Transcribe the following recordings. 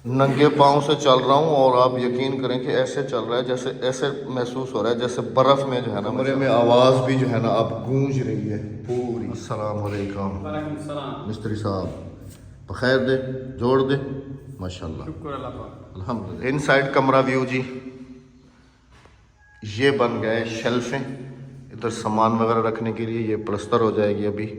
नंगे पाँव से चल रहा हूँ और आप यकीन करें कि ऐसे चल रहा है जैसे ऐसे महसूस हो रहा है जैसे बर्फ़ में जो है ना कमरे में आवाज़ भी जो है ना अब गूंज रही है पूरी। अस्सलाम वालेकुम मिस्त्री साहब, बखैर दे, जोड़ दे, माशाल्लाह अल्हम्दुलिल्लाह। इनसाइड कमरा व्यू जी, ये बन गए शेल्फें, इधर सामान वगैरह रखने के लिए। ये प्लस्तर हो जाएगी अभी।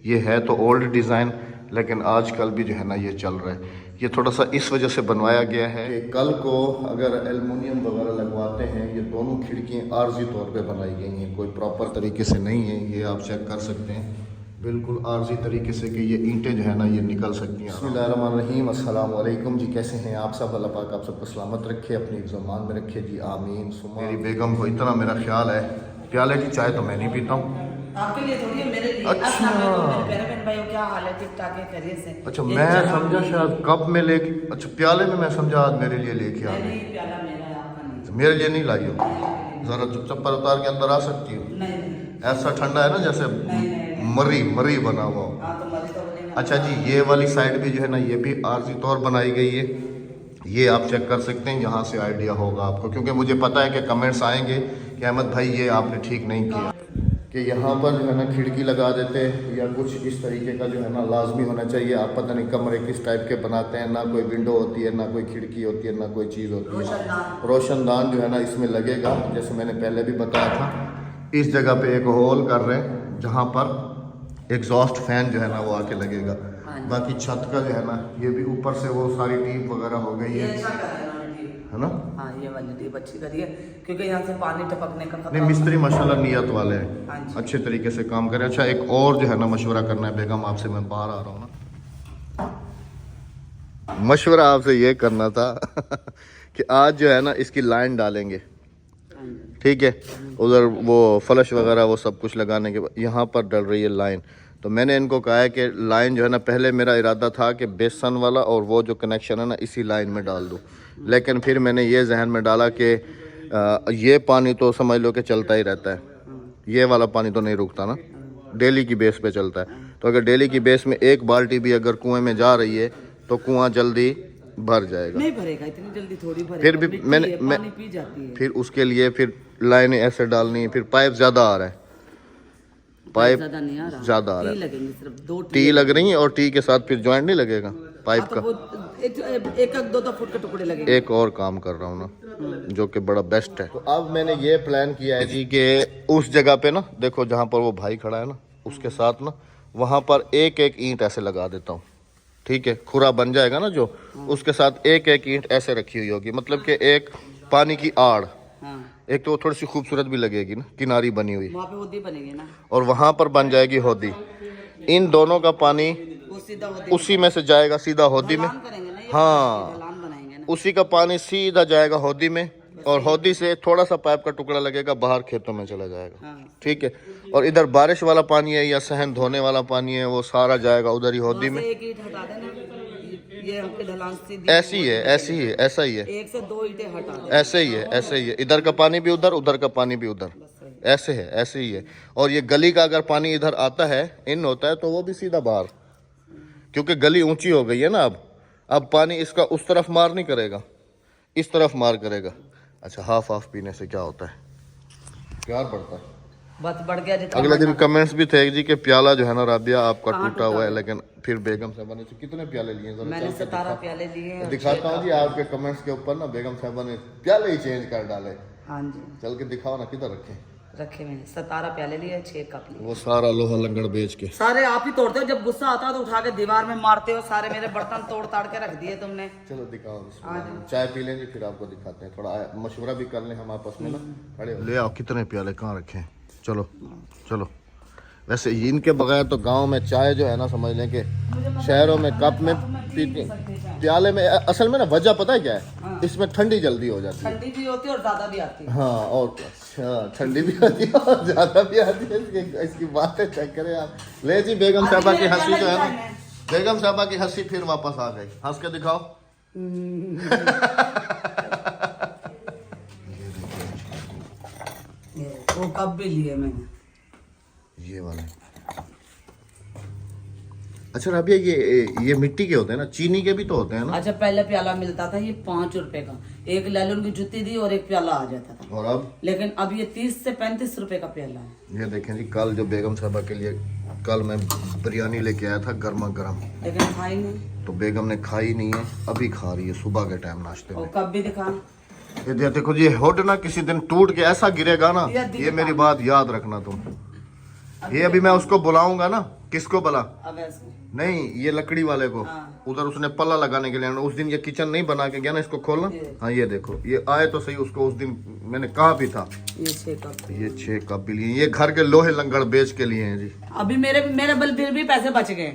ये है तो ओल्ड डिज़ाइन, लेकिन आजकल भी जो है ना ये चल रहा है। ये थोड़ा सा इस वजह से बनवाया गया है कि कल को अगर एल्युमिनियम वगैरह लगवाते हैं, ये दोनों खिड़कियाँ आर्जी तौर पे बनाई गई हैं, कोई प्रॉपर तरीके से नहीं है। ये आप चेक कर सकते हैं बिल्कुल आर्जी तरीके से कि ये ईंटें जो है ना ये निकल सकती हैं। बिस्मिल्लाहिर्रहमानिर्रहीम, अस्सलाम वालेकुम जी, कैसे हैं आप सब? अल्लाह पाक आप सबको सलामत रखे, अपनी ज़मान में रखे जी, आमीन। मेरी बेगम को इतना मेरा ख्याल है, प्याले की चाय तो मैं नहीं पीता हूँ। आपके लिए थोड़ी है, मेरे लिए। अच्छा भाई क्या हाल है? ठीक ठाक है, खैरियत से? अच्छा, मैं समझा शायद कप में लेके, अच्छा प्याले में मैं समझा आज मेरे लिए लेके आ गई। प्याला मेरा है, आपका नहीं। मेरे लिए नहीं लाई हो, ज़रा चप्पल उतार के अंदर आ सकती हो? नहीं, ऐसा ठंडा है ना जैसे मरी मरी बना हुआ हो। हाँ तो मरी तो बनेगा। अच्छा जी, ये वाली साइड भी जो है ना ये भी आर्जी तौर बनाई गई है। ये आप चेक कर सकते हैं, यहाँ से आइडिया होगा आपको, क्योंकि मुझे पता है कि कमेंट्स आएंगे कि अहमद भाई ये आपने ठीक नहीं किया कि यहाँ पर जो है ना खिड़की लगा देते या कुछ इस तरीके का जो है ना लाजमी होना चाहिए। आप पता नहीं कमरे किस टाइप के बनाते हैं, ना कोई विंडो होती है, ना कोई खिड़की होती है, ना कोई चीज़ होती है। रोशनदान जो है ना इसमें लगेगा, जैसे मैंने पहले भी बताया था। इस जगह पे एक होल कर रहे हैं जहाँ पर एग्जॉस्ट फैन जो है ना वो आके लगेगा। बाकी छत का जो है ना ये भी ऊपर से वो सारी टीप वगैरह हो गई है ना। हाँ ये वाली टीप अच्छी करी है, क्योंकि यहाँ से पानी टपकने का नहीं, मिस्त्री माशाल्लाह नियत वाले हैं, अच्छे तरीके से काम करें। अच्छा, एक और जो है ना मशवरा करना है बेगम आपसे, मैं बाहर आ रहा हूँ ना, मशवरा आपसे ये करना था कि आज जो है ना इसकी लाइन डालेंगे, ठीक है? उधर वो फ्लश वगैरह वो सब कुछ लगाने के बाद यहाँ पर डल रही है लाइन। तो मैंने इनको कहा है कि लाइन जो है ना, पहले मेरा इरादा था कि बेसन वाला और वो जो कनेक्शन है ना इसी लाइन में डाल दूँ, लेकिन फिर मैंने ये जहन में डाला कि ये पानी तो समझ लो कि चलता ही रहता है, ये वाला पानी तो नहीं रुकता ना, डेली की बेस पे चलता है। तो अगर डेली की बेस में एक बाल्टी भी अगर कुएँ में जा रही है तो कुआँ जल्दी भर जाएगा। नहीं भरेगा, इतनी जल्दी थोड़ी भरेगा। फिर भी मैं पी जाती है। फिर उसके लिए फिर लाइनें ऐसे डालनी है, फिर पाइप ज़्यादा आ रहा है, पाइप ज़्यादा नहीं आ रहा, ज़्यादा आ रहा है। लगेंगे सिर्फ 2 टी लग रही है और टी के साथ फिर जॉइंट नहीं लगेगा पाइप का। एक 2 फुट के टुकड़े लगेंगे। एक और काम कर रहा हूँ ना जो कि बड़ा बेस्ट है। तो अब मैंने ये प्लान किया है जी कि उस जगह पे ना देखो जहाँ पर वो भाई खड़ा है ना, उसके साथ ना वहाँ पर एक एक ईंट ऐसे लगा देता हूँ, ठीक है? खुरा बन जाएगा ना जो, उसके साथ एक एक ईंट ऐसे रखी हुई होगी, मतलब कि एक पानी की आड़। एक तो वो थोड़ी सी खूबसूरत भी लगेगी ना, किनारी बनी हुई, वहाँ पे होदी बनेगी ना, और वहाँ पर बन जाएगी होदी। इन दोनों का पानी उसी में से जाएगा सीधा होदी में। हाँ, उसी का पानी सीधा जाएगा होदी में, और होदी से थोड़ा सा पाइप का टुकड़ा लगेगा बाहर खेतों में चला जाएगा, ठीक है? और इधर बारिश वाला पानी है या सहन धोने वाला पानी है वो सारा जाएगा उधर ही होदी में। एक ईंट हटा देना, ये हमके ढलान सीधी ऐसी है, ऐसी ही है, ऐसा ही है, 1 से 2 ईंटें हटा दो। ऐसे ही है, ऐसे ही है। इधर का पानी भी उधर, उधर का पानी भी उधर, ऐसे है, ऐसे ही है। और ये गली का अगर पानी इधर आता है, इन होता है, तो वो भी सीधा बाहर, क्योंकि गली ऊंची हो गई है ना अब पानी इसका उस तरफ मार नहीं करेगा, इस तरफ मार करेगा। अच्छा, हाफ हाफ पीने से क्या होता है? प्यार बढ़ता है। बस बढ़ गया जितना। अगले दिन कमेंट्स भी थे जी कि प्याला जो है ना राबिया आपका टूटा हुआ है, लेकिन फिर बेगम साहबा ने कितने प्याले लिए? मैंने 17 प्याले लिए हैं। दिखाता हूँ जी आपके कमेंट्स के ऊपर ना, बेगम साहबा ने प्याले ही चेंज कर डाले। हाँ जी, चल के दिखाओ ना, किधर रखे मैंने 17 प्याले लिए, 6 कप लिए। वो सारा लोहा लंगड़ बेच के। सारे आप ही तोड़ते हो, जब गुस्सा आता है तो उठा के दीवार में मारते हो। सारे मेरे बर्तन तोड़ ताड़ के रख दिए तुमने। चलो दिखाओ, चाय पी लेंगे फिर आपको दिखाते हैं, थोड़ा मशवरा भी कर लें हम आपस में ना। खड़े ले आओ, कितने प्याले कहाँ रखे हैं? चलो चलो। वैसे इनके बगैर तो गांव में चाय जो है ना, समझ लें कि शहरों में कप में पीते, प्याले में। असल में ना वजह पता है क्या है? इसमें ठंडी जल्दी हो जाती है, ठंडी भी होती है और ज्यादा भी आती है। हाँ, और अच्छा ठंडी भी आती है और ज्यादा भी आती है। इसकी बातें चेक करें आप। ले जी, बेगम साहबा की हंसी जो है ना, बेगम साहबा की हंसी फिर वापस आ गई। हंस के दिखाओ। वो कप भी लिए मैंने, ये वाले अच्छा राबिया, ये मिट्टी के होते हैं ना, चीनी के भी तो होते हैं ना? अच्छा, पहले प्याला मिलता था ये 5 रुपए का, एक लैलन की जुत्ती दी और एक प्याला आ जाता था। और अब लेकिन अब ये 30 से 35 रुपए का प्याला है। ये देखें जी, कल जो बेगम साहबा के लिए कल मैं बिरयानी लेके आया था गर्मा गर्म, लेकिन खाई नहीं। तो बेगम ने खाई नहीं है, अभी खा रही है सुबह के टाइम नाश्ते में। और कब भी दिखा। ये देखो जी, हुड ना किसी दिन टूट के ऐसा गिरेगा ना, ये मेरी बात याद रखना तुम। ये अभी मैं उसको बुलाऊंगा ना, किसको बुला, अब ऐसे नहीं ये लकड़ी वाले को, हाँ। उधर उसने पल्ला लगाने के लिए आना। उस दिन ये किचन नहीं बना के गया ना, इसको खोलना। हाँ ये देखो, ये आए तो सही, उसको उस दिन मैंने कहा भी था। ये 6 कप, ये 6 कप भी लिए, ये घर के लोहे लंगड़ बेच के लिए हैं जी। अभी मेरे बल फिर भी पैसे बच गए।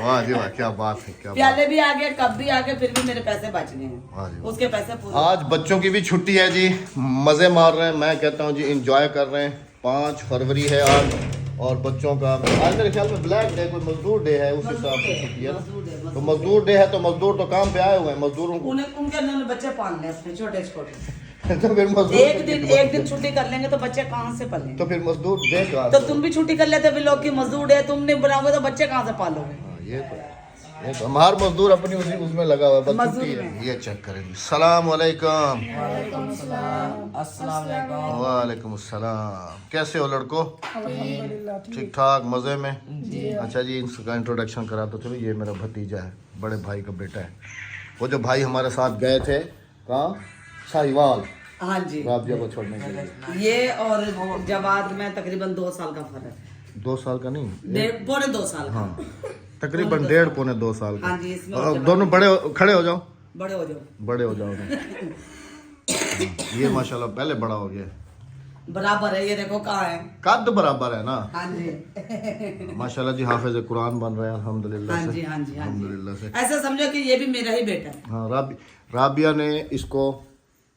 वाह जी वाह, क्या बात है, क्या बात। प्याले भी आ गए, कप भी आ गए, फिर भी मेरे पैसे बच गए वाह जी हैं। वाह। उसके पैसे पूरे। आज बच्चों की भी छुट्टी है जी, मजे मार रहे हैं, मैं कहता हूँ जी इंजॉय कर रहे हैं। 5 फरवरी है आज, और बच्चों का आज मेरे ख्याल में ब्लैक डे, कोई मजदूर डे है, उस हिसाब से छुट्टी है ना। तो मजदूर डे है तो मजदूर तो काम पे आए हुए हैं, मजदूरों को उनके अंदर बच्चे पाल ले अपने छोटे छोटे। तो फिर मजदूर एक दिन छुट्टी कर लेंगे तो बच्चे कहाँ से पालेंगे? तो फिर मजदूर डे का तो तुम भी छुट्टी कर लेते, भी लोग की मजदूर है, तुम नहीं बनाओगे तो बच्चे कहाँ से पालोगे? हाँ, ये तो हमार मजदूर अपनी उसी उसमें लगा हुआ है, बस मजदूर छुट्टी है। में। ये चेक करें जी। सलाम वालेकुम। अस्सलाम वालेकुम। वालेकुम अस्सलाम। कैसे हो लड़को? ठीक ठाक, मजे में? अच्छा जी, इसका इंट्रोडक्शन करा तो चलो, ये मेरा भतीजा है, बड़े भाई का बेटा है। वो जो भाई हमारे साथ गए थे कहाँ, साहिवाल, हाँ जी, राबिया को छोड़ने के लिए। ये और जवाद में तकरीबन 2 साल का फर्क 2 साल का नहीं, है, पौने 2 साल का। हाँ तकरीबन 1.5 पौने 2 साल का। हाँ जी, इसमें और दोनों खड़े हो जाओ, बड़े हो जाओ, बड़े हो जाओ ये माशाल्लाह पहले बड़ा हो गया, बराबर है। ये देखो कहाँ है, कद बराबर है ना। हाँ जी। माशाल्लाह जी, हाफिज कुरान बन रहे हैं अल्हम्दुलिल्लाह हाँ से। जी, हाँ जी, हाँ अल्हम्दुलिल्लाह जी। से। ऐसा समझो कि ये भी मेरा ही बेटा है। हाँ, राबिया ने इसको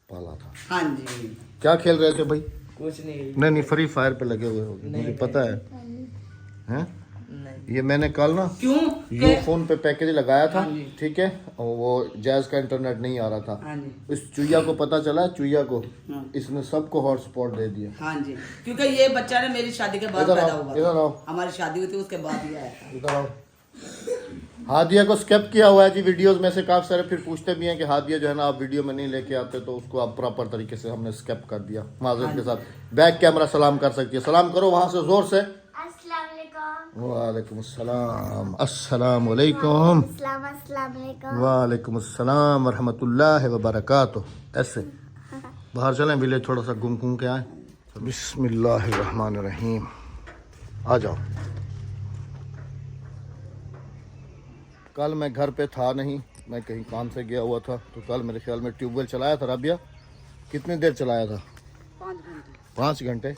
पाला था। हाँ जी। क्या खेल रहे थे भाई? कुछ नहीं। नहीं, फ्री फायर पे लगे हुए होगे, मुझे पता है। हैं? ये मैंने कल ना क्यों? यो फोन पे पैकेज लगाया था, हाँ जी। ठीक है, और वो जैज का इंटरनेट नहीं आ रहा था। हाँ जी। इस चुईया को पता चला, चुईया को हाँ। इसने सबको हॉटस्पॉट दे दिया। हाँ जी, क्योंकि ये बच्चा ने मेरी शादी के बाद इधर पैदा आओ, हुआ इधर था। आओ। हमारी शादी हुई थी, उसके बाद ही आया था। इधर आओ। हादिया को स्केप किया हुआ है जी वीडियोस में से काफी सारे, फिर पूछते भी हैं कि हादिया जो है ना आप वीडियो में नहीं लेके आते, तो उसको आप प्रॉपर तरीके से हमने स्केप कर दिया माजरत के साथ। बैक कैमरा सलाम कर सकती है, सलाम करो वहां से जोर से। वालेकुम अस्सलाम। अस्सलाम वालेकुम। वालेकुम अस्सलाम वरहमतुल्लाहि वबरकातुह। ऐसे बाहर चलें, विलेज थोड़ा सा घूम घूम के आए। बिस्मिल्लाहिर्रहमानिर्रहीम। आ जाओ। कल मैं घर पे था नहीं, मैं कहीं काम से गया हुआ था, तो कल मेरे ख्याल में ट्यूबवेल चलाया था। राबिया कितनी देर चलाया था? 5 घंटे। 5 घंटे।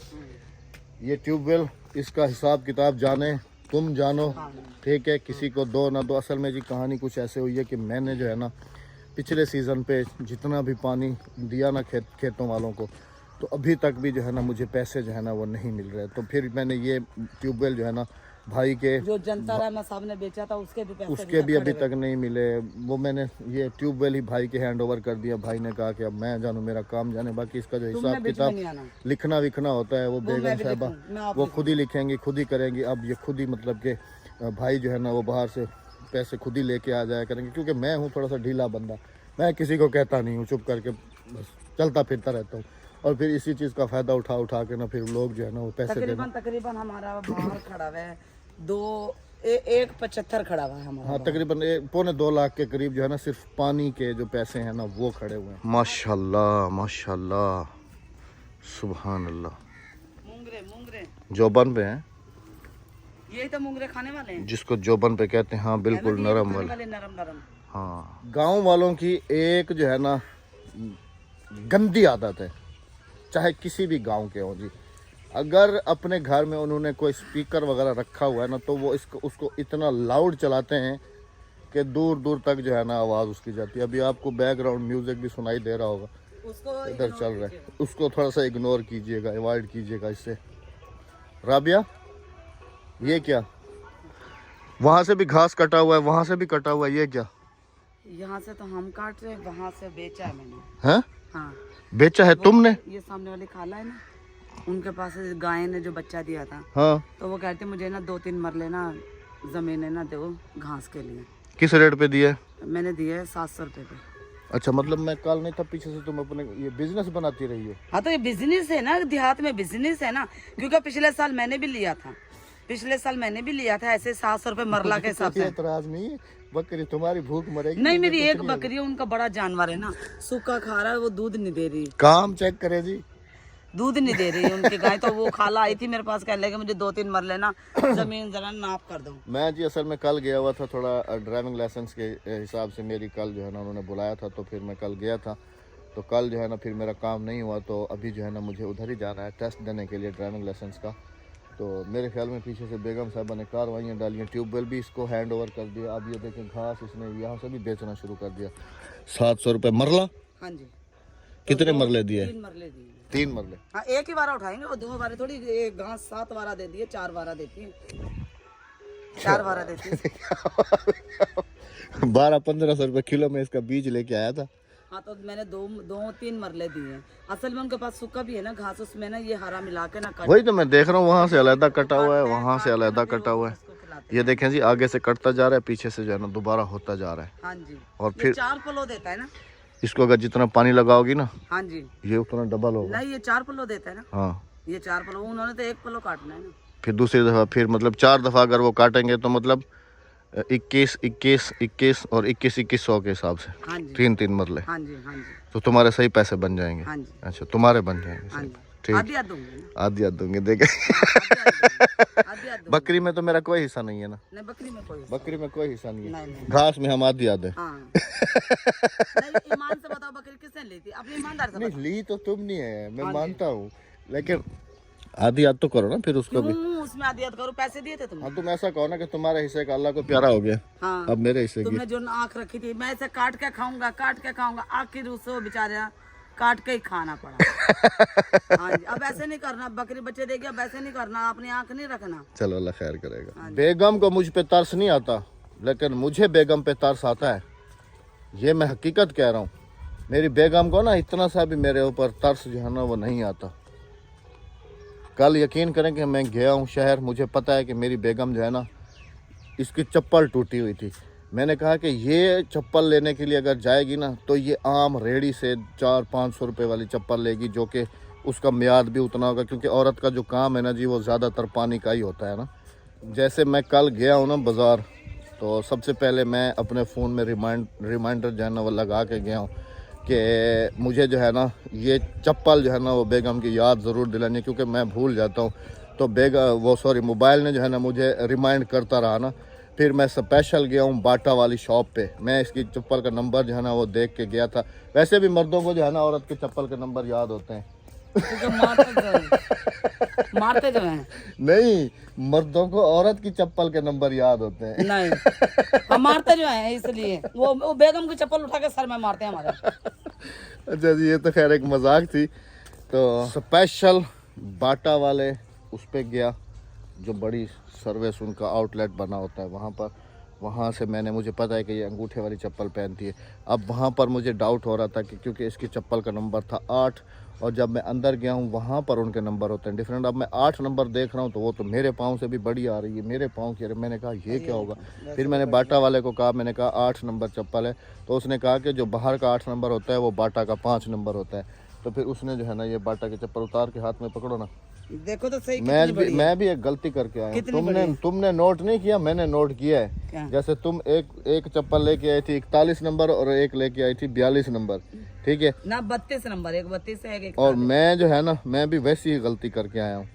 ये ट्यूबवेल, इसका हिसाब किताब जाने तुम जानो, ठीक है, किसी को दो ना दो। असल में जी कहानी कुछ ऐसे हुई है कि मैंने जो है ना पिछले सीज़न पे जितना भी पानी दिया ना खेतों वालों को, तो अभी तक भी जो है ना मुझे पैसे जो है ना वो नहीं मिल रहे। तो फिर मैंने ये ट्यूबवेल जो है ना भाई के, जो जनता रामा साहब ने बेचा था उसके भी पैसे उसके भी अभी तक नहीं मिले। वो मैंने ये ट्यूबवेल ही भाई के हैंड ओवर कर दिया। भाई ने कहा कि अब मैं जानूँ, मेरा काम जाने, बाकी इसका जो हिसाब किताब लिखना विखना होता है वो बेगम साहबा वो खुद ही लिखेंगी, खुद ही करेंगी। अब ये खुद ही मतलब कि भाई जो है ना वो बाहर से पैसे खुद ही लेके आ जाया करेंगे, क्योंकि मैं हूँ थोड़ा सा ढीला बंदा, मैं किसी को कहता नहीं हूँ, चुप करके बस चलता फिरता रहता हूँ। और फिर इसी चीज़ का फ़ायदा उठा के ना फिर लोग जो है ना वो पैसे तकरीबन हमारा बाहर खड़ा है 1.75 खड़ा हुआ है हमारा। हाँ, तकरीबन 2.25 लाख के करीब जो है ना सिर्फ पानी के जो पैसे हैं ना वो खड़े हुए हैं। माशाल्लाह माशाल्लाह, सुभान अल्लाह। मुंगरे जोबन पे हैं, यही तो मुंगरे खाने वाले हैं, जिसको जोबन पे कहते हैं। हाँ बिल्कुल नरम वाले। नरम। हाँ, गांव वालों की एक जो है ना गंदी आदत है, चाहे किसी भी गांव के हो जी, अगर अपने घर में उन्होंने कोई स्पीकर वगैरह रखा हुआ है ना, तो वो उसको इतना लाउड चलाते हैं कि दूर दूर तक जो है ना आवाज़ उसकी जाती है। अभी आपको बैकग्राउंड म्यूजिक भी सुनाई दे रहा होगा, उसको इधर चल रहा है, उसको थोड़ा सा इग्नोर कीजिएगा, अवॉइड कीजिएगा इससे। राबिया ये क्या, वहाँ से भी घास कटा हुआ है, वहाँ से भी कटा हुआ है, ये क्या? यहाँ से तो हम काट रहे, वहाँ से बेचा है मैंने। हैं? हाँ, बेचा है तुमने? ये सामने वाली खाला है ना, उनके पास गाय ने जो बच्चा दिया था। हाँ, तो वो कहते मुझे ना 2-3 मरले ना जमीन है ना देखो घास के लिए। किस रेट पे दिया है? मैंने दिया है 700 रुपये पे। अच्छा, मतलब मैं कल नहीं था, पीछे से तुम अपने ये बिजनेस बनाती रही हो। हाँ तो ये बिजनेस है ना, देहात में बिजनेस है ना, क्योंकि पिछले साल मैंने भी लिया था, ऐसे 700 रुपये मरला के हिसाब से। एतराज नहीं है, बकरी तुम्हारी भूख मरेगी। नहीं, मेरी एक बकरी है, उनका बड़ा जानवर है ना, सूखा खा रहा है, वो दूध नहीं दे रही। काम चेक करे जी, दूध नहीं दे रही है उनकी गाय। तो वो खाला आई थी मेरे पास, कह लगे मुझे 2-3 मर लेना, जमीन जरा नाप कर दो। मैं जी असल में कल गया हुआ था, थोड़ा ड्राइविंग लाइसेंस के हिसाब से मेरी कल जो है ना उन्होंने बुलाया था, तो फिर मैं कल गया था। तो कल जो है ना फिर मेरा काम नहीं हुआ, तो अभी जो है ना मुझे उधर ही जाना है टेस्ट देने के लिए ड्राइविंग लाइसेंस का। तो मेरे ख्याल में पीछे से बेगम साहबा ने कार्रवाइयाँ डाली हैं, ट्यूबवेल भी इसको हैंड ओवर कर दिया। अब ये देखें घास इसने यहाँ से भी बेचना शुरू कर दिया। 700 रुपये मरला। हाँ जी। कितने मरले दिए? 3 मरले दिए। 3 मरले। हाँ, एक ही बार उठाएंगे, वो 2 बार थोड़ी। एक घास 7 बार देती है, 4 बार देती है, 4 बार देती है। 1200-1500 रुपये किलो में इसका बीज लेके आया था। हाँ, तो मैंने 2-3 मरले दिए हैं। असल में उनके पास सूखा भी है ना घास, उसमें ना ये हरा मिला के ना काट। वही तो मैं देख रहा हूँ, वहाँ से अलहदा कटा हुआ है, वहाँ से अलहदा कटा हुआ है। ये देखें जी, आगे से कटता जा रहा है, पीछे से जो है ना दोबारा होता जा रहा है। हाँ जी। और फिर 4 पलो देता है ना इसको अगर जितना पानी लगाओगी ना, हाँ जी, ये उतना डबल होगा। नहीं, ये 4 पलो देता है ना। हाँ, ये 4 पलो, उन्होंने तो 1 पलो काटना है ना। फिर दूसरी दफा, फिर मतलब 4 दफा अगर वो काटेंगे तो मतलब 21 और 2100 के हिसाब से। हाँ जी। 3 मरले। हाँ जी। हाँ जी। तो तुम्हारे सही पैसे बन जाएंगे। हाँ जी। अच्छा, तुम्हारे बन जाएंगे। हाँ जी। ठीक, आधी आध दूंगी ना। आधी दूंगी। देखे आधी आध दूंगी। बकरी में तो मेरा कोई हिस्सा नहीं है ना। नहीं, बकरी में कोई। बकरी में कोई हिस्सा नहीं है। नहीं। घास में हम आधी आधे। हाँ। नहीं, ईमान से बताओ, बकरी किसने ली थी? अपनी ईमानदार से नहीं, बताओ। ली तो तुम नहीं है, मैं मानता हूँ, लेकिन आधी आध तो करो ना फिर उसको भी। उसमें आधी आध करो, पैसे दिए थे तुमने। हाँ, तुम ऐसा कहो ना कि तुम्हारे हिस्से का अल्लाह को प्यारा हो गया। हाँ। अब मेरे हिस्से की। तुमने जो आँख रखी थी, मैं इसे काट के खाऊंगा, आखिर उससे बेचारे काट के ही खाना पड़ा। हाँ जी। अब ऐसे नहीं करना, बकरी बच्चे देगी, अब ऐसे नहीं करना, अपनी आँख नहीं रखना। चलो, अल्लाह खैर करेगा। बेगम को मुझ पे तरस नहीं आता, लेकिन मुझे बेगम पे तरस आता है। ये मैं हकीकत कह रहा हूँ। मेरी बेगम को ना इतना सा भी मेरे ऊपर तरस जो है ना वो नहीं आता। कल यकीन करें कि मैं गया हूँ शहर, मुझे पता है कि मेरी बेगम जो है ना, इसकी चप्पल टूटी हुई थी। मैंने कहा कि ये चप्पल लेने के लिए अगर जाएगी ना, तो ये आम रेडी से 400-500 रुपये वाली चप्पल लेगी, जो कि उसका म्याद भी उतना होगा, क्योंकि औरत का जो काम है ना जी, वो ज़्यादातर पानी का ही होता है ना। जैसे मैं कल गया हूँ ना बाज़ार, तो सबसे पहले मैं अपने फ़ोन में रिमाइंडर जो है ना वो लगा के गया हूँ कि मुझे जो है ना ये चप्पल जो है ना वो बेगम की याद ज़रूर दिलानी है, क्योंकि मैं भूल जाता हूँ। तो मोबाइल ने जो है ना मुझे रिमाइंड करता रहा ना। फिर मैं स्पेशल गया हूँ बाटा वाली शॉप पे। मैं इसकी चप्पल का नंबर जो है ना वो देख के गया था। वैसे भी मर्दों को जो है ना औरत के चप्पल के नंबर याद होते हैं। मारते जो हैं। नहीं, मर्दों को औरत की चप्पल के नंबर याद होते हैं। नहीं, हम मारते जो हैं, इसलिए वो बेगम की चप्पल उठा के सर में मारते हैं हमारे। अच्छा जी, ये तो खैर एक मजाक थी। तो स्पेशल बाटा वाले उस पे गया, जो बड़ी सर्विस उनका आउटलेट बना होता है वहाँ पर। वहाँ से मुझे पता है कि ये अंगूठे वाली चप्पल पहनती है। अब वहाँ पर मुझे डाउट हो रहा था कि क्योंकि इसकी चप्पल का नंबर था 8, और जब मैं अंदर गया हूँ वहाँ पर उनके नंबर होते हैं डिफरेंट। अब मैं 8 नंबर देख रहा हूँ, तो वो तो मेरे पाँव से भी बड़ी आ रही है, मेरे पाँव की। मैंने कहा ये क्या होगा? फिर मैंने बाटा वाले को कहा, मैंने कहा 8 नंबर चप्पल है। तो उसने कहा कि जो बाहर का 8 नंबर होता है वो बाटा का 5 नंबर होता है। तो फिर उसने जो है ना ये बाटा की चप्पल उतार के हाथ में पकड़ो ना, देखो तो सही। मैं भी एक गलती करके आया हूँ। तुमने नोट नहीं किया, मैंने नोट किया है। क्या? जैसे तुम एक चप्पल लेके आई थी 41 नंबर और एक लेके आई थी 42 नंबर, ठीक है ना? 32 नंबर, एक 32 है, एक। और मैं जो है ना मैं भी वैसी ही गलती करके आया हूँ।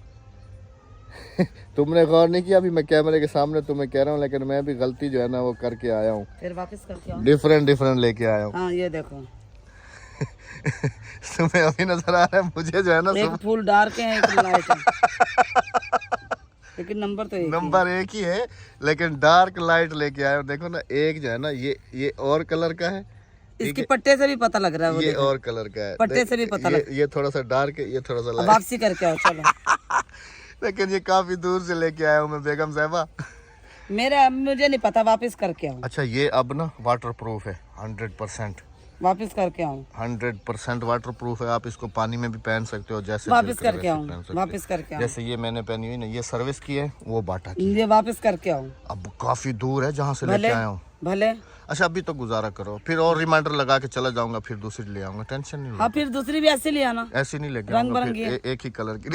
तुमने गौर नहीं किया, अभी मैं कैमरे के सामने तुम्हें कह रहा हूँ, लेकिन मैं भी गलती जो है ना वो करके आया हूँ। फिर वापस करके आओ। डिफरेंट लेके आया हूँ। हाँ, ये देखो। तुम्हें अभी नजर आ रहा है, मुझे जो है ना एक फूल डार्क है, एक लाइट है, लेकिन नंबर तो एक ही है, लेकिन डार्क लाइट लेके आया हूँ। देखो ना, एक जो है ना ये और कलर का है, इसकी पट्टे से भी पता लग रहा है। वो ये और कलर का है, पट्टे से भी पता लग। ये थोड़ा सा डार्क है, ये थोड़ा सा लाइट। वापसी करके आओ, चलो। लेकिन ये काफी दूर से लेके आया हूँ मैं बेगम साहबा। मुझे नहीं पता, वापस करके आओ। अच्छा, ये अब ना वाटर प्रूफ है 100%। वापस करके आऊँ? 100% वाटर प्रूफ है। आप इसको पानी में भी पहन सकते हो, जैसे वापस दिल करे करके वैसे आऊँ? पहन सकते हो। वापस करके आऊँ? जैसे ये मैंने पहनी हुई ना, ये सर्विस की है, वो बाटा की। ये वापस करके आऊँ? अब काफी दूर है जहाँ से लेके भले आया हूँ। भले। अच्छा अभी तो गुजारा करो, फिर और रिमाइंडर लगा के चला जाऊंगा, फिर दूसरी ले आऊंगा, टेंशन नहीं हाँ लो। फिर दूसरी भी ऐसे ले आना। ऐसी नहीं लेके रंग आऊंगा फिर बिरंगी है। एक ही कलर की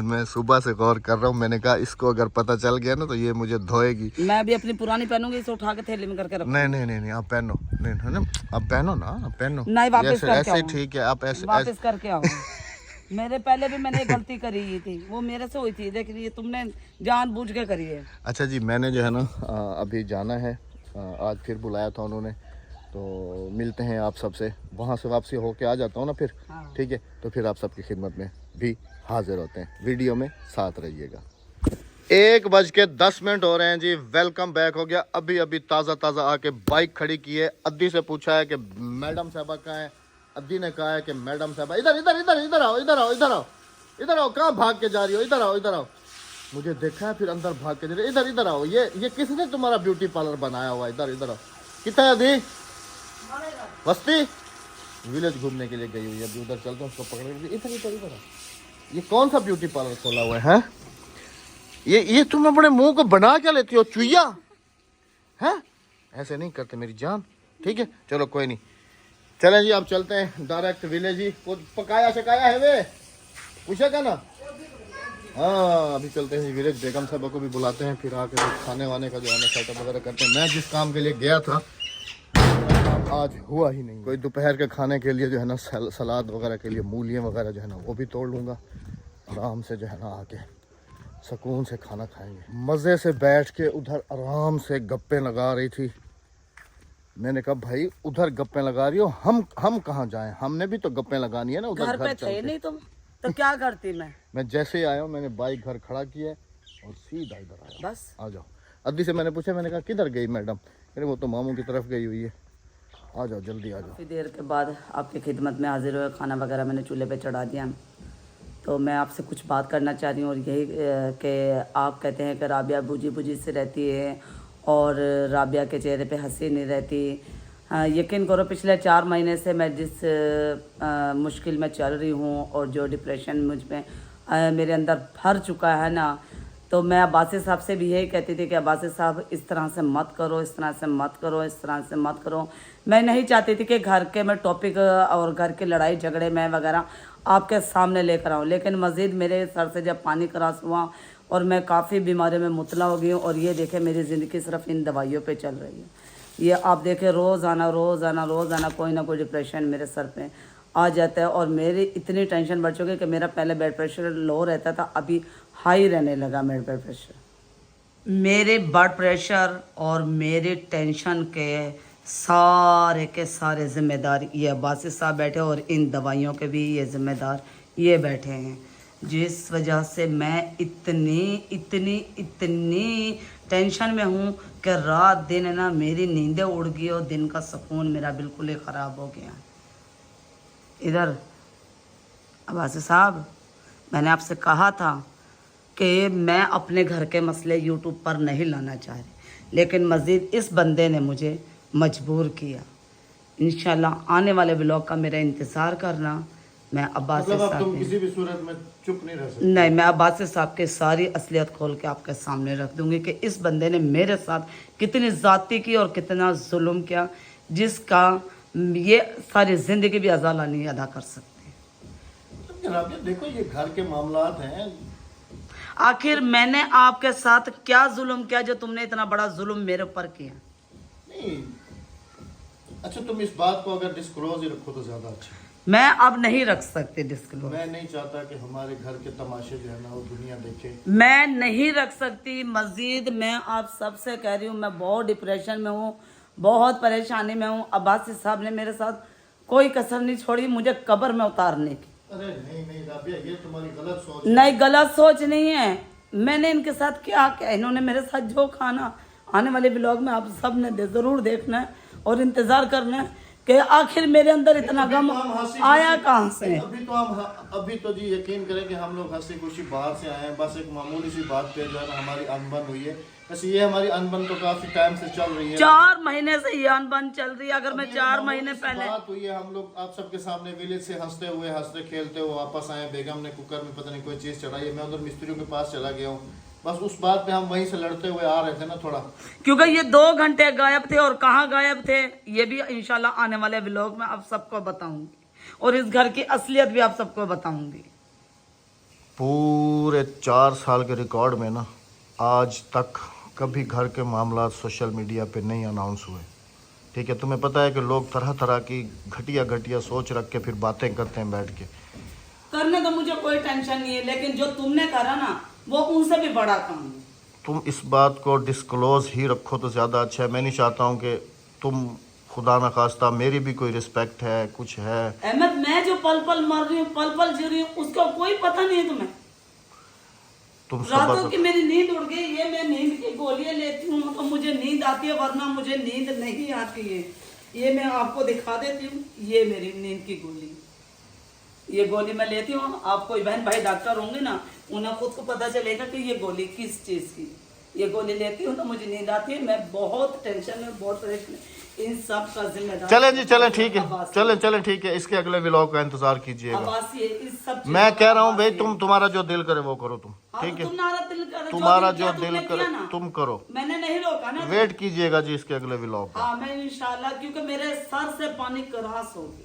मैं सुबह से गौर कर रहा हूँ, मैंने कहा इसको अगर पता चल गया ना तो ये मुझे धोएगी। मैं भी अपनी पुरानी पहनूंगी, इसे उठा के थैली में करके रखूँ। नहीं आप पहनो, नहीं आप पहनो ना, आप पहनो। नहीं, वापस करके ऐसे आऊँ। ठीक है, आप ऐसे वापस करके आऊँ। मेरे पहले भी मैंने एक गलती करी ही थी, वो मेरे से हुई थी, लेकिन ये तुमने जानबूझ के करी है। अच्छा जी, मैंने जो है ना अभी जाना है, आज फिर बुलाया था उन्होंने, तो मिलते हैं आप सबसे, वहाँ से वापसी होके आ जाता हूँ ना फिर। हाँ। ठीक है, तो फिर आप सबकी खिदमत में भी हाजिर होते हैं, वीडियो में साथ रहिएगा। 1:10 हो रहे हैं जी, वेलकम बैक हो गया। अभी ताज़ा आके बाइक खड़ी की है। अद्दी से पूछा है कि मैडम साहबा कहाँ है, अद्दी ने कहा है कि मैडम साहबा इधर आओ, कहाँ भाग के जा रही हो, इधर आओ। मुझे देखा है, फिर अंदर भाग के जा रही है, इधर आओ, ये किसने तुम्हारा ब्यूटी पार्लर बनाया हुआ है, इधर आओ। कितना है अद्दी? बस्ती विलेज घूमने के लिए गई हुई है, अभी उधर चलते हैं, उसको पकड़े। इधर ये कौन सा ब्यूटी पार्लर खोला हुआ है? ये तुम अपने मुंह को बना क्या लेती हो, चुईया है? ऐसे नहीं करते मेरी जान। ठीक है चलो कोई नहीं, चलें जी आप चलते हैं डायरेक्ट विलेज ही। कुछ पकाया शकाया है वे, पूछा क्या ना? हाँ अभी चलते हैं विलेज, बेगम साहबा को भी बुलाते हैं, फिर आके खाने वाने का जो है ना सेटअप वगैरह करते हैं। मैं जिस काम के लिए गया था आज हुआ ही नहीं। कोई दोपहर के खाने के लिए जो है ना सलाद वगैरह के लिए मूलियाँ वगैरह जो है ना वो भी तोड़ लूँगा, आराम से जो है ना आके सुकून से खाना खाएंगे। मज़े से बैठ के उधर आराम से गप्पे लगा रही थी। मैंने कहा भाई उधर गप्पे लगा रही हो, हम कहाँ जाएं, हमने भी तो गप्पे लगानी है ना उधर। घर पे थे नहीं तुम तो क्या करती? मैं जैसे ही आया हूँ मैंने बाइक घर खड़ा किया और सीधा इधर आया। बस आ जाओ। अद्दी से मैंने पूछा, मैंने कहा किधर गई मैडम? अरे वो तो मामू की तरफ गई हुई है। आ जाओ जल्दी आ जाओ। काफ़ी देर के बाद आपकी खिदमत में हाजिर हुए, खाना वगैरह मैंने चूल्हे पे चढ़ा दिया। तो मैं आपसे कुछ बात करना चाह रही हूँ, और यही कि आप कहते हैं कि राबिया बुझी से रहती है और राबिया के चेहरे पे हंसी नहीं रहती। यकीन करो पिछले 4 महीने से मैं जिस मुश्किल में चल रही हूँ और जो डिप्रेशन मुझ में मेरे अंदर भर चुका है ना, तो मैं अब्बासी साहब से भी यही कहती थी कि अब्बासी साहब इस तरह से मत करो, इस तरह से मत करो, इस तरह से मत करो। मैं नहीं चाहती थी कि घर के मैं टॉपिक और घर के लड़ाई झगड़े में वगैरह आपके सामने लेकर आऊँ, लेकिन मज़ीद मेरे सर से जब पानी क्रॉस हुआ और मैं काफ़ी बीमारियों में मुबतला हो गई हूँ, और ये देखें मेरी ज़िंदगी सिर्फ इन दवाइयों पे चल रही है। ये आप देखें रोज़ाना कोई ना कोई डिप्रेशन मेरे सर पे आ जाता है, और मेरी इतनी टेंशन बढ़ चुकी है कि मेरा पहले ब्लड प्रेशर लो रहता था, अभी हाई रहने लगा मेरा ब्लड प्रेशर। मेरे ब्लड प्रेशर और मेरे टेंशन के सारे ज़िम्मेदार ये अब्बासी साहब बैठे, और इन दवाइयों के भी ये ज़िम्मेदार ये बैठे हैं, जिस वजह से मैं इतनी टेंशन में हूँ कि रात दिन ना मेरी नींदें उड़ गई और दिन का सुकून मेरा बिल्कुल ही ख़राब हो गया। इधर अब्बासी साहब, मैंने आपसे कहा था कि मैं अपने घर के मसले यूट्यूब पर नहीं लाना चाह रही, लेकिन मज़ीद इस बंदे ने मुझे मजबूर किया। इंशाल्लाह आने वाले ब्लॉग का मेरा इंतज़ार करना। मैं अब्बासी साहब तुम किसी भी सूरत में चुप नहीं रह सकते। नहीं, मैं अब्बासी साहब की सारी असलियत खोल के आपके सामने रख दूंगी कि इस बंदे ने मेरे साथ कितनी ज़्यादती की और कितना जुल्म किया, जिसका ये सारी ज़िंदगी भी अज़ाला नहीं अदा कर सकते। देखो ये घर के मामलात हैं, आखिर मैंने आपके साथ क्या जुल्म किया जो तुमने इतना बड़ा जुल्म मेरे ऊपर किया? नहीं अच्छा, तुम इस बात को अगर डिस्क्लोज ही रखो तो ज्यादा अच्छा। मैं अब नहीं रख सकती डिस्क्लोज। मैं नहीं चाहता कि हमारे घर के तमाशे जो है ना वो दुनिया देखे। मैं नहीं रख सकती। मजीद मैं आप सबसे कह रही हूँ, मैं बहुत डिप्रेशन में हूँ, बहुत परेशानी में हूँ। अब्बासी साहब ने मेरे साथ कोई कसर नहीं छोड़ी मुझे कब्र में उतारने की। अरे नहीं राबिया, ये तुम्हारी गलत सोच। नहीं, गलत सोच नहीं है। मैंने इनके साथ क्या किया, इन्होंने मेरे साथ जो खाना, आने वाले ब्लॉग में आप सब ने जरूर देखना है और इंतजार करना है कि आखिर मेरे अंदर इतना गम आया कहाँ से। अभी तो जी यकीन करें कि हम लोग हंसी खुशी बाहर से आए हैं, बस एक मामूली सी बात पे जो है ना हमारी अनबन हुई है। वैसे ये हमारी अनबन तो काफी टाइम से चल रही है। 4 महीने से ये अनबन चल रही है। अगर मैं 4 महीने पहले बात हुई है, हम लोग आप सबके सामने विलेज से हंसते खेलते हुए वापस आए। बेगम ने कुकर में पता नहीं कोई चीज चढ़ाई है, मैं उधर मिस्त्रियों के पास चला गया हूँ। बस उस बात पे हम वहीं से लड़ते हुए आ रहे थे ना थोड़ा, क्योंकि ये 2 घंटे गायब थे और कहाँ गायब थे ये भी इंशाल्लाह आने वाले व्लॉग में आप सबको बताऊंगी और इस घर की असलियत भी आप सबको बताऊंगी। पूरे 4 साल के रिकॉर्ड में ना आज तक कभी घर के मामला सोशल मीडिया पे नहीं अनाउंस हुए। ठीक है, तुम्हें पता है कि लोग तरह तरह की घटिया सोच रख के फिर बातें करते हैं बैठ के। करने तो मुझे कोई टेंशन नहीं है, लेकिन जो तुमने करा ना वो उनसे भी बड़ा काम है। तुम इस बात को डिस्क्लोज ही रखो तो ज़्यादा अच्छा है। मैं नहीं चाहता हूँ कि तुम खुदा न खास्ता, मेरी भी कोई रिस्पेक्ट है कुछ है। अहमद मैं जो पल पल मर रही हूँ, पल पल जी रही हूँ, उसका कोई पता नहीं है तुम्हें। तुम रातों की मेरी नींद उड़ गई, ये मैं नींद की गोलियां लेती हूँ तो मुझे नींद आती है, वरना मुझे नींद नहीं आती है। ये मैं आपको दिखा देती हूँ, ये मेरी नींद की गोली, ये गोली मैं लेती हूँ। आपको बहन भाई डॉक्टर होंगे ना, उन्हें खुद को पता चलेगा कि ये गोली किस चीज की। ये गोली लेती हूँ तो मुझे नींद आती है। मैं बहुत टेंशन में, बहुत परेशान, इन सब का जिम्मेदार। चलें जी, चलें, ठीक है, चलें ठीक है। इसके अगले व्लॉग का इंतजार कीजिएगा। इस सब मैं कह रहा हूँ भाई, तुम्हारा जो दिल करे वो करो तुम, ठीक है। तुम्हारा जो दिल करे तुम करो, मैंने नहीं रोका ना। वेट कीजिएगा जी इसके अगले व्लॉग का। हाँ मैं इंशाल्लाह, क्योंकि मेरे सर से पानी क्रॉस हो गया।